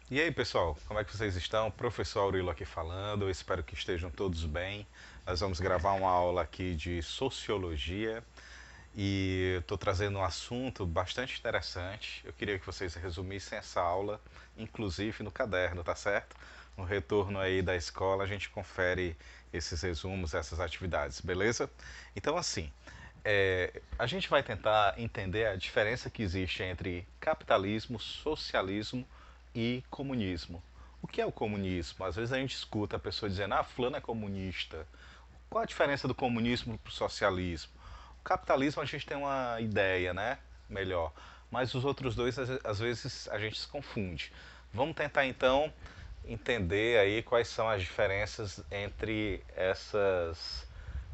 E aí, pessoal, como é que vocês estão? Professor Aurilo aqui falando, eu espero que estejam todos bem. Nós vamos gravar uma aula aqui de Sociologia e estou trazendo um assunto bastante interessante. Eu queria que vocês resumissem essa aula, inclusive no caderno, tá certo? No retorno aí da escola a gente confere esses resumos, essas atividades, beleza? Então, assim, a gente vai tentar entender a diferença que existe entre capitalismo, socialismo e comunismo. O que é o comunismo? Às vezes a gente escuta a pessoa dizendo, ah, fulano é comunista. Qual a diferença do comunismo para o socialismo? O capitalismo a gente tem uma ideia, né? Melhor. Mas os outros dois, às vezes, a gente se confunde. Vamos tentar então entender aí quais são as diferenças entre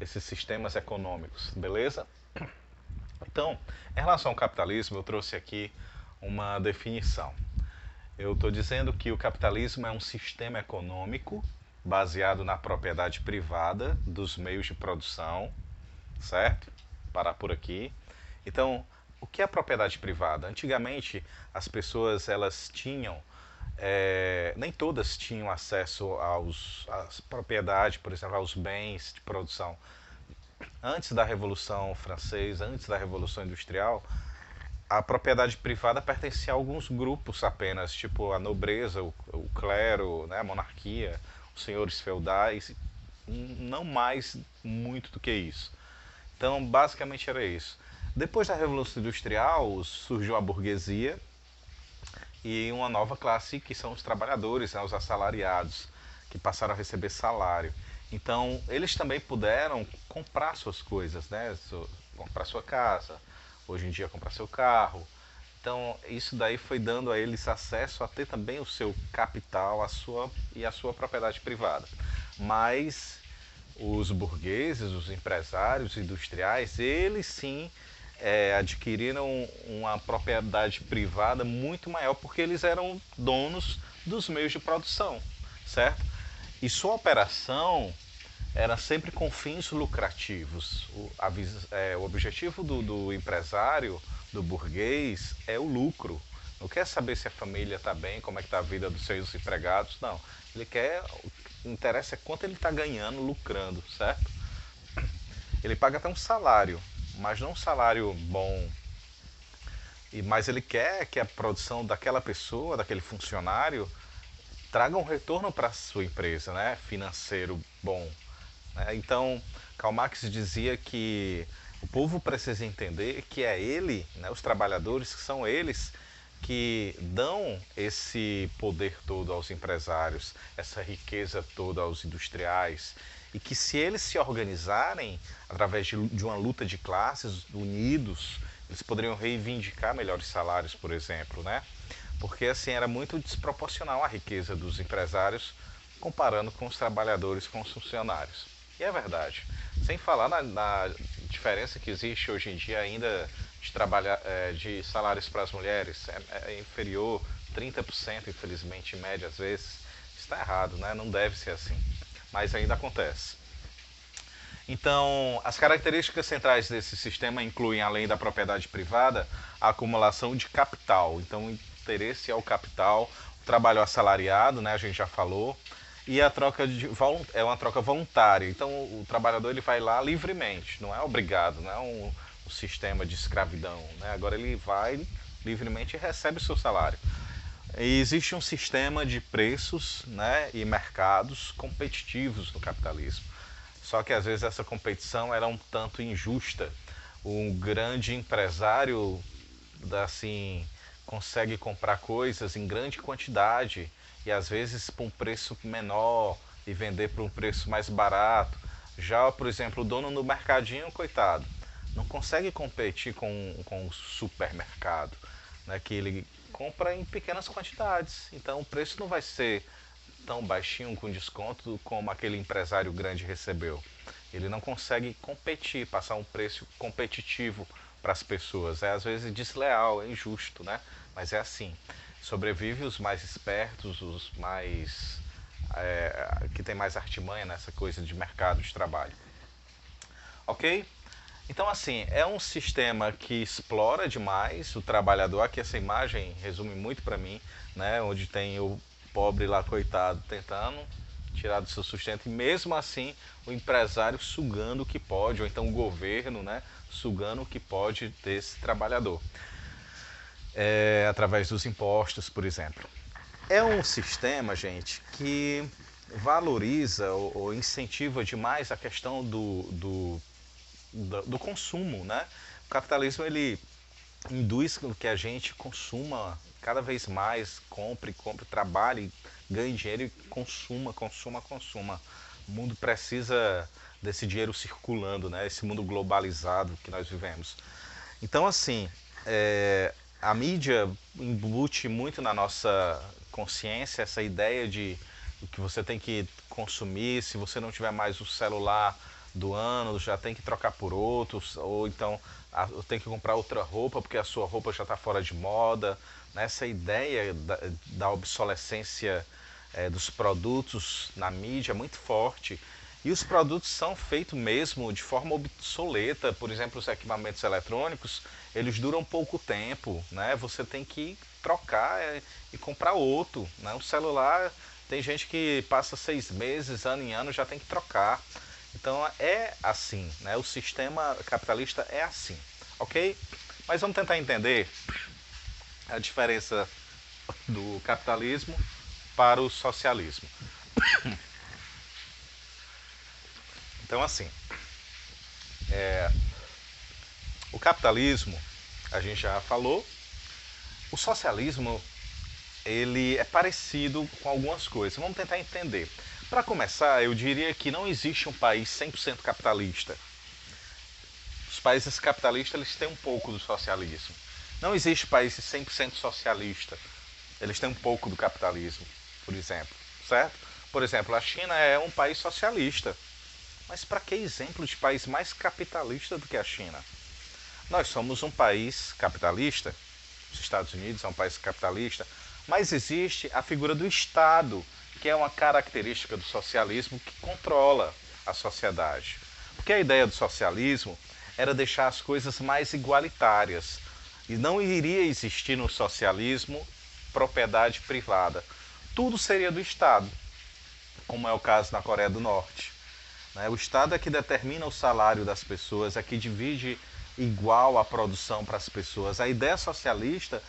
esses sistemas econômicos, beleza? Então, em relação ao capitalismo, eu trouxe aqui uma definição. Eu estou dizendo que o capitalismo é um sistema econômico baseado na propriedade privada dos meios de produção, certo? Parar por aqui. Então, o que é a propriedade privada? Antigamente, as pessoas elas tinham, nem todas tinham acesso às propriedades, por exemplo, aos bens de produção. Antes da Revolução Francesa, antes da Revolução Industrial, a propriedade privada pertencia a alguns grupos apenas, tipo a nobreza, o clero, né, a monarquia, os senhores feudais, não mais muito do que isso. Então, basicamente era isso. Depois da Revolução Industrial, surgiu a burguesia e uma nova classe que são os trabalhadores, né, os assalariados, que passaram a receber salário. Então, eles também puderam comprar suas coisas, né? Comprar sua casa, hoje em dia comprar seu carro. Então, isso daí foi dando a eles acesso a ter também o seu capital, a sua propriedade privada. Mas os burgueses, os empresários industriais, eles sim adquiriram uma propriedade privada muito maior porque eles eram donos dos meios de produção, certo? E sua operação era sempre com fins lucrativos. O objetivo do empresário, do burguês, é o lucro. Não quer saber se a família está bem, como é que está a vida dos seus empregados, não. Ele quer, o que interessa é quanto ele está ganhando, lucrando, certo? Ele paga até um salário, mas não um salário bom. Mas ele quer que a produção daquela pessoa, daquele funcionário, traga um retorno para a sua empresa, né? Financeiro bom. Né? Então, Karl Marx dizia que o povo precisa entender que é ele, né, os trabalhadores, que são eles que dão esse poder todo aos empresários, essa riqueza toda aos industriais, e que se eles se organizarem através de uma luta de classes, unidos, eles poderiam reivindicar melhores salários, por exemplo, né? Porque assim era muito desproporcional a riqueza dos empresários comparando com os trabalhadores, com os funcionários. E é verdade. Sem falar na diferença que existe hoje em dia ainda de salários para as mulheres. É inferior 30%, infelizmente, em média, às vezes. Está errado, né? Não deve ser assim. Mas ainda acontece. Então, as características centrais desse sistema incluem, além da propriedade privada, a acumulação de capital. Então, o interesse ao capital, o trabalho assalariado, né, a gente já falou, e a troca é uma troca voluntária. Então, o trabalhador ele vai lá livremente, não é obrigado, não é um sistema de escravidão. Né? Agora ele vai livremente e recebe o seu salário. E existe um sistema de preços, né, e mercados competitivos no capitalismo. Só que às vezes essa competição era um tanto injusta. Um grande empresário assim consegue comprar coisas em grande quantidade e às vezes por um preço menor e vender por um preço mais barato. Já, por exemplo, o dono do mercadinho, coitado, não consegue competir com o supermercado, né, que ele compra em pequenas quantidades. Então o preço não vai ser tão baixinho com desconto como aquele empresário grande recebeu. Ele não consegue competir, passar um preço competitivo para as pessoas. É às vezes desleal, é injusto, né? Mas é assim. Sobrevive os mais espertos, os mais que tem mais artimanha nessa coisa de mercado de trabalho. Ok? Então, assim, é um sistema que explora demais o trabalhador. Aqui essa imagem resume muito para mim, né? Onde tem o pobre lá, coitado, tentando tirar do seu sustento. E mesmo assim, o empresário sugando o que pode, ou então o governo, né? Sugando o que pode desse trabalhador. Através dos impostos, por exemplo. É um sistema, gente, que valoriza ou incentiva demais a questão do consumo, né? O capitalismo ele induz que a gente consuma cada vez mais, compre, trabalhe, ganhe dinheiro e consuma. O mundo precisa desse dinheiro circulando, né? Esse mundo globalizado que nós vivemos. Então, assim, a mídia embute muito na nossa consciência essa ideia de que você tem que consumir, se você não tiver mais o celular do ano, já tem que trocar por outros, ou então tem que comprar outra roupa porque a sua roupa já está fora de moda. Essa ideia da obsolescência dos produtos na mídia é muito forte. E os produtos são feitos mesmo de forma obsoleta. Por exemplo, os equipamentos eletrônicos, eles duram pouco tempo, né? Você tem que trocar e comprar outro, né? O celular, tem gente que passa 6 meses, ano em ano, já tem que trocar. Então é assim, né? O sistema capitalista é assim, ok? Mas vamos tentar entender a diferença do capitalismo para o socialismo. Então, assim, o capitalismo, a gente já falou, o socialismo, ele é parecido com algumas coisas. Vamos tentar entender. Para começar, eu diria que não existe um país 100% capitalista. Os países capitalistas, eles têm um pouco do socialismo. Não existe país 100% socialista. Eles têm um pouco do capitalismo, por exemplo, certo? Por exemplo, a China é um país socialista. Mas para que exemplo de país mais capitalista do que a China? Nós somos um país capitalista, os Estados Unidos é um país capitalista, mas existe a figura do Estado, que é uma característica do socialismo que controla a sociedade. Porque a ideia do socialismo era deixar as coisas mais igualitárias. E não iria existir no socialismo propriedade privada. Tudo seria do Estado, como é o caso na Coreia do Norte. O Estado é que determina o salário das pessoas, é que divide igual a produção para as pessoas. A ideia socialista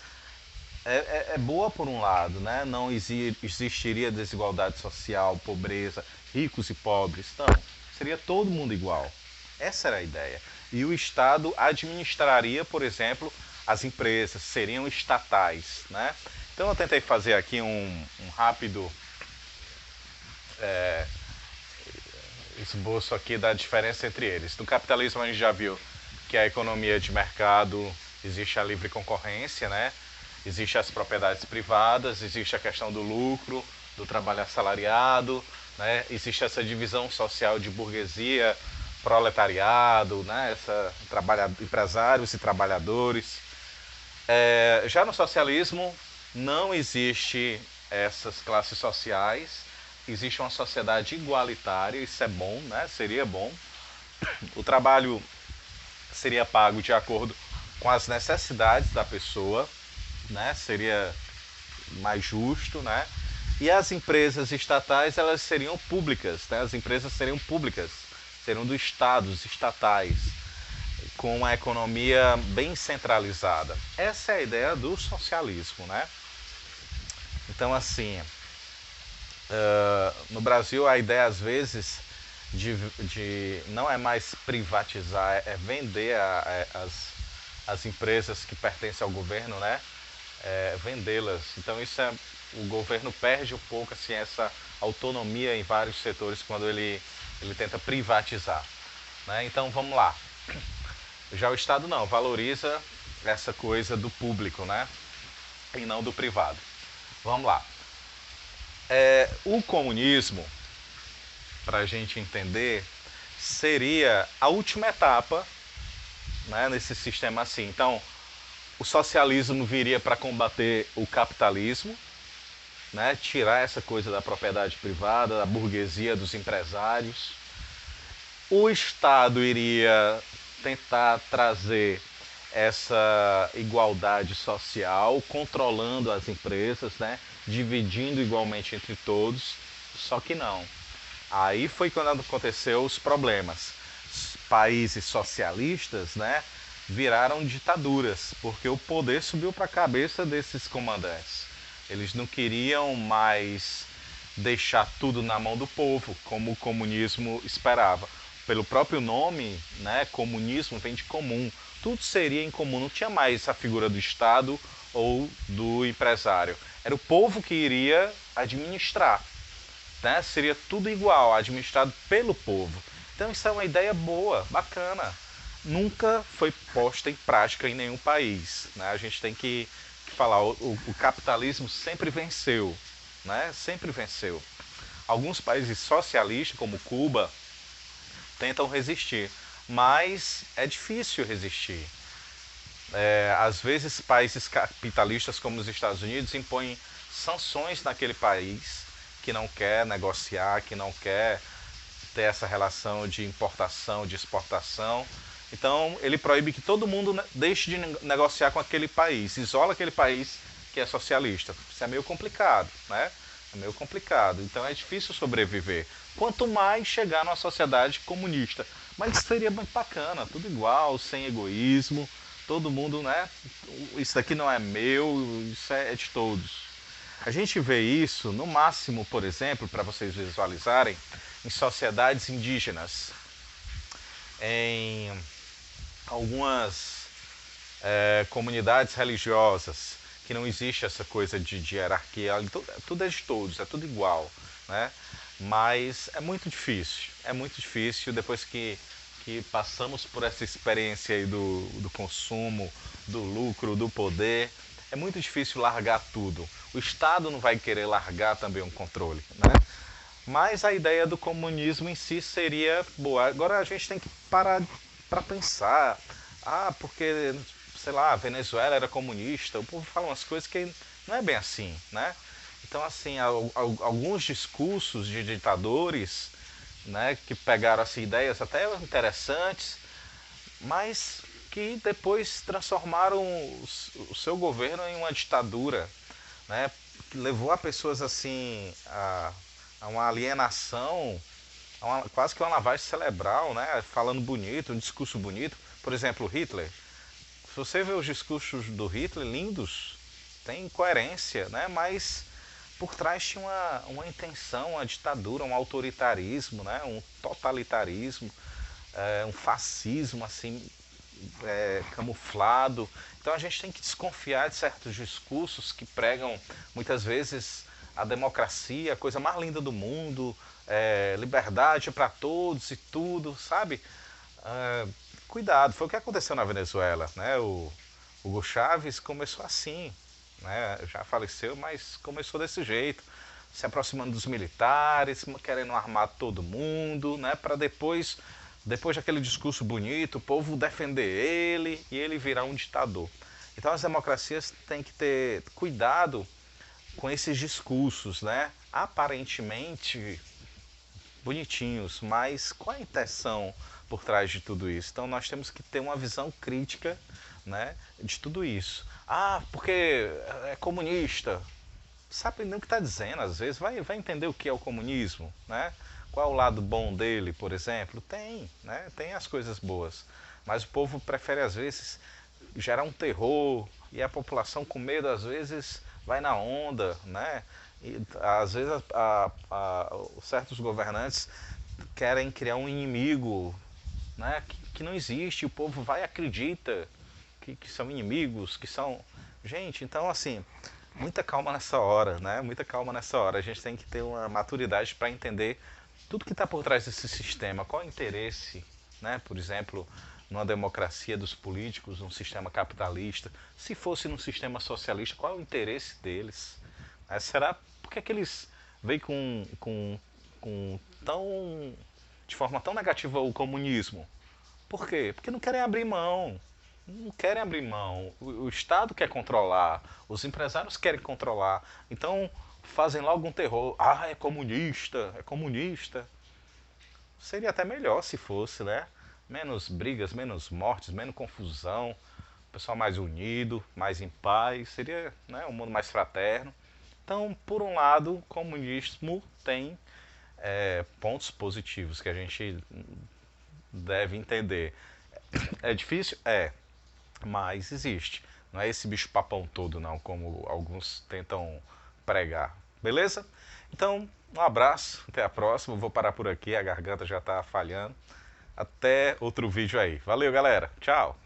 é boa por um lado, né? Não existiria desigualdade social, pobreza, ricos e pobres. Não, seria todo mundo igual. Essa era a ideia. E o Estado administraria, por exemplo, as empresas, seriam estatais, né? Então eu tentei fazer aqui um rápido esboço aqui da diferença entre eles. No capitalismo a gente já viu que a economia de mercado existe a livre concorrência, né? Existe as propriedades privadas, existe a questão do lucro, do trabalho assalariado, né? Existe essa divisão social de burguesia, proletariado, né? Empresários e trabalhadores. Já no socialismo não existe essas classes sociais, existe uma sociedade igualitária, isso é bom, né? Seria bom. O trabalho seria pago de acordo com as necessidades da pessoa, né? Seria mais justo, né? E as empresas estatais, elas seriam públicas, né? As empresas seriam públicas, seriam do Estado, estatais, com uma economia bem centralizada. Essa é a ideia do socialismo, né? Então, assim, no Brasil a ideia às vezes de não é mais privatizar, é vender as empresas que pertencem ao governo, né? Vendê-las. Então o governo perde um pouco assim, essa autonomia em vários setores quando ele tenta privatizar, né? Então vamos lá. Já o Estado não, valoriza essa coisa do público, né? E não do privado. Vamos lá. O comunismo, para a gente entender, seria a última etapa, né, nesse sistema assim. Então, o socialismo viria para combater o capitalismo, né, tirar essa coisa da propriedade privada, da burguesia, dos empresários. O Estado iria tentar trazer essa igualdade social, controlando as empresas, né? Dividindo igualmente entre todos, só que não. Aí foi quando aconteceu os problemas. Os países socialistas, né, viraram ditaduras, porque o poder subiu para a cabeça desses comandantes. Eles não queriam mais deixar tudo na mão do povo, como o comunismo esperava. Pelo próprio nome, né, comunismo vem de comum. Tudo seria em comum, não tinha mais a figura do Estado ou do empresário. Era o povo que iria administrar, né? Seria tudo igual, administrado pelo povo. Então isso é uma ideia boa, bacana. Nunca foi posta em prática em nenhum país, né? A gente tem que falar, o capitalismo sempre venceu, né? Sempre venceu. Alguns países socialistas, como Cuba, tentam resistir, mas é difícil resistir. Às vezes países capitalistas como os Estados Unidos impõem sanções naquele país que não quer negociar, que não quer ter essa relação de importação, de exportação. Então ele proíbe que todo mundo deixe de negociar com aquele país, isola aquele país que é socialista. Isso é meio complicado, né? É meio complicado. Então é difícil sobreviver. Quanto mais chegar numa sociedade comunista. Mas seria muito bacana, tudo igual, sem egoísmo, todo mundo, né? Isso daqui não é meu, isso é de todos. A gente vê isso, no máximo, por exemplo, para vocês visualizarem, em sociedades indígenas. Em algumas comunidades religiosas, que não existe essa coisa de hierarquia, tudo é de todos, é tudo igual, né? Mas é muito difícil depois que passamos por essa experiência aí do consumo, do lucro, do poder, é muito difícil largar tudo. O Estado não vai querer largar também um controle, né? Mas a ideia do comunismo em si seria boa. Agora a gente tem que parar para pensar. Ah, porque, sei lá, a Venezuela era comunista. O povo fala umas coisas que não é bem assim, né? Então, assim, alguns discursos de ditadores, né, que pegaram assim, ideias até interessantes, mas que depois transformaram o seu governo em uma ditadura, né? Que levou a pessoas assim a uma alienação, quase que uma lavagem cerebral, né? Falando bonito, um discurso bonito. Por exemplo, Hitler. Se você vê os discursos do Hitler, lindos, tem coerência, né? Mas por trás tinha uma intenção, uma ditadura, um autoritarismo, né? Um totalitarismo, um fascismo assim, camuflado. Então a gente tem que desconfiar de certos discursos que pregam muitas vezes a democracia, a coisa mais linda do mundo, liberdade para todos e tudo, sabe? Cuidado, foi o que aconteceu na Venezuela, né? O Hugo Chávez começou assim, né? Já faleceu, mas começou desse jeito, se aproximando dos militares, querendo armar todo mundo, né? Para depois daquele discurso bonito, o povo defender ele e ele virar um ditador. Então as democracias têm que ter cuidado com esses discursos, né? Aparentemente bonitinhos, mas qual a intenção por trás de tudo isso? Então nós temos que ter uma visão crítica, né, de tudo isso. Ah, porque é comunista. Sabe nem o que está dizendo, às vezes. Vai entender o que é o comunismo, né? Qual é o lado bom dele, por exemplo? Tem, né? Tem as coisas boas. Mas o povo prefere, às vezes, gerar um terror e a população com medo, às vezes, vai na onda, né? E, às vezes, certos governantes querem criar um inimigo, né? Que não existe. O povo vai e acredita que são inimigos, que são... Gente, então, assim, muita calma nessa hora, né? Muita calma nessa hora. A gente tem que ter uma maturidade para entender tudo que está por trás desse sistema. Qual é o interesse, né? Por exemplo, numa democracia dos políticos, num sistema capitalista. Se fosse num sistema socialista, qual é o interesse deles? Será por que eles veem de forma tão negativa o comunismo? Por quê? Porque não querem abrir mão. Não querem abrir mão. O Estado quer controlar, os empresários querem controlar. Então fazem logo um terror. Ah, é comunista, é comunista. Seria até melhor se fosse, né? menos brigas, menos mortes, menos confusão, pessoal mais unido, mais em paz, seria, né, um mundo mais fraterno. Então, por um lado, o comunismo tem pontos positivos que a gente deve entender. É difícil? É, mas existe. Não é esse bicho papão todo, não, como alguns tentam pregar. Beleza? Então, um abraço, até a próxima. Vou parar por aqui, a garganta já está falhando. Até outro vídeo aí. Valeu, galera. Tchau.